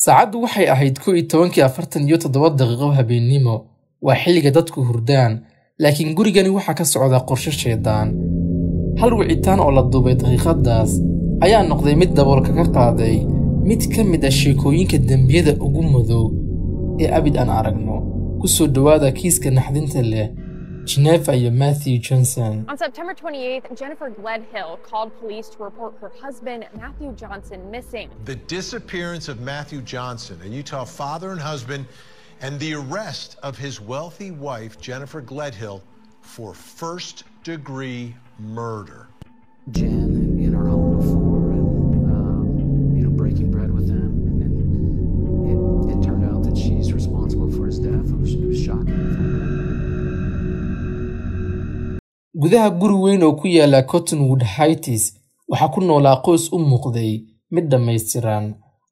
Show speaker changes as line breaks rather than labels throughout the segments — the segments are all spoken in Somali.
saacadu waxay ahayd 11:47 daqiiqo habeenimo waa xilliga dadku hurdaan laakiin gurigani waxa ka socda qorshe sheedaan hal wicitaan oo la duubay daqiiqadaas ayaa noqday mid daboolka ka qaaday mid ka mid ah sheekooyinka dambiyada ugu madow ee abid aan aragno ku soo dhawaada kiiska naxdinta leh Jennifer and Matthew Johnson.
On September 28th, Jennifer Gledhill called police to report her husband, Matthew Johnson, missing.
The disappearance of Matthew Johnson, a Utah father and husband, and the arrest of his wealthy wife, Jennifer Gledhill, for first-degree murder.
Jen in our home before and, breaking bread with him. And then it turned out that she's responsible for his death. It was shocking.
gudaha guri weyn oo ku yaala Cottonwood Heights waxa ku noolaa qoys u muuqday mid dhameystiran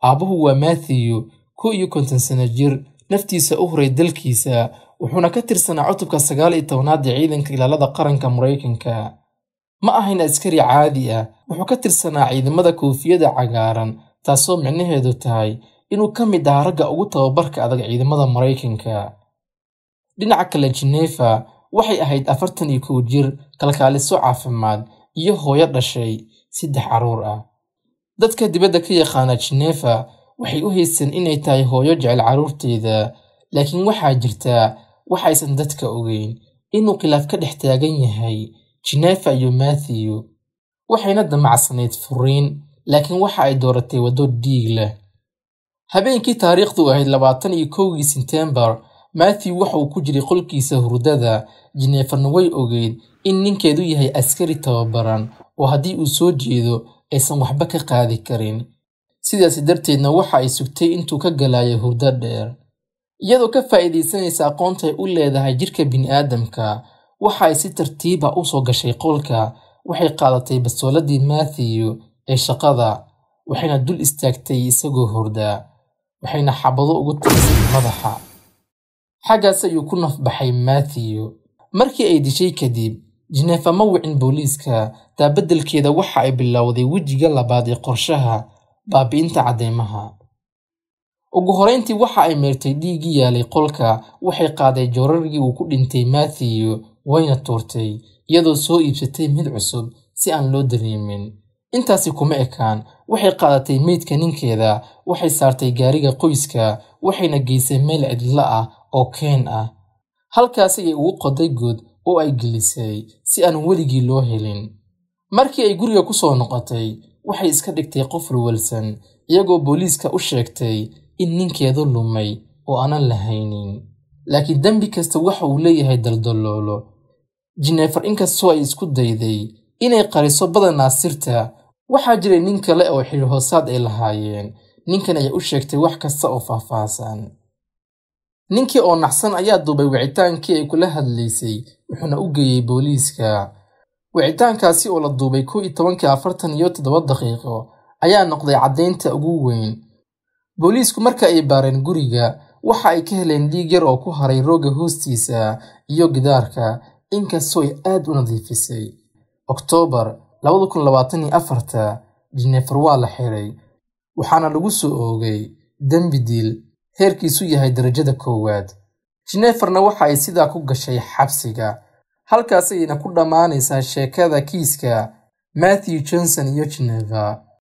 aabuhu waa Matthew 51 sano jir naftiisa u horay dalkiisa wuxuuna ka tirsanaa cutubka 19aad ee ciidanka ilaalada qaranka Mareykanka ma ahayn askari caadi ah wuxuu ka tirsanaa ciidamada koofiyada cagaaran taasoo micnaheedu tahay inuu ka mid ahaa ragga ugu tababarka adag ciidamada Mareykanka dhinaca kale Jennifer waxay ahayd 41 jir kalkaaliso caafimaad iyo hooyo dhashay 3 caruur ah dadka dibadda ka yaqaana Jennifer waxay u haysteen inay tahay hooyo jecel caruurteeda laakiin waxaa jirta waxaysan dadka ogeyn inuu khilaaf ka dhex taagan yahay Jennifer iyo Matthew waxayna damacsanayd furiin laakiin waxa ay dooratay wado dhiig leh habeenkii taariikhdu ahayd 21 September Matthew waxa uu ku jiray qolkiisa hurdada Jenniferna way ogeyd in ninkeedu yahay askari tababaran oo haddii uu soo jeedo aysan waxba ka qaadi karin sidaas darteedna waxa ay sugtay intuu ka galaayo hurdo dheer iyadoo ka faa'iideysanaysa aqoonta ay u leedahay jirka bini'aadamka waxa ay si tartiib ah u soo gashay qolka waxay qaadatay bastooladii Matthew ee shaqada waxayna dul istaagtay isagoo hurda waxayna xabado ugu tirsay madaxa xagaas ayuu ku nafbaxay Matthew markii ay dishay kadib Jennifer ma wicin booliiska taa beddelkeeda waxa ay bilowday wejiga labaad ee qorshaha baabi'inta cadeymaha ugu horeyntii waxa ay meertay dhiigii yaalay qolka waxay qaaday joorargii uu ku dhintay Matthew wayna tuurtay iyadoo soo iibsatay mid cusub si aan loo dareemin intaasi kuma ekaan waxay qaadatay meydka ninkeeda waxay saartay gaariga qoyska waxayna geysay meel cidla ah oo keen ah halkaas ay ugu qoday good oo ay gelisay si aan weligii loo helin markii ay guriga ku soo noqotay waxay iska dhigtay qof walwalsan iyagoo booliiska u sheegtay in ninkeedu lumay oo aanan lahaynin laakiin dambi kasta waxa uu leeyahay daldaloolo Jennifer inkastoo ay isku dayday inay qariso badanaa sirta waxaa jiray nin kale oo xiriir hoosaad ay lahaayeen ninkan ayaa u sheegtay wax kasta oo faahfaahsan ninkii oo naxsan ayaa duubay wicitaankii ay kula hadlaysay wuxuuna u geeyay booliiska wicitaankaasi oo la duubay 11:47 daqiiqo ayaa noqday caddeynta ugu weyn booliisku marka ay baareen guriga waxa ay ka heleen dhiig yar oo ku haray rooga hoostiisa iyo gidaarka inkastoo ay aad u nadiifisay October 2024 Jennifer waa la xiray waxaana lagu soo oogay dambi dil heerkiisu yahay darajada 1 Jenniferna waxa ay sidaa ku gashay xabsiga halkaas ayna ku dhamaanaysaa sheekada kiiska Matthew Johnson iyo Jennifer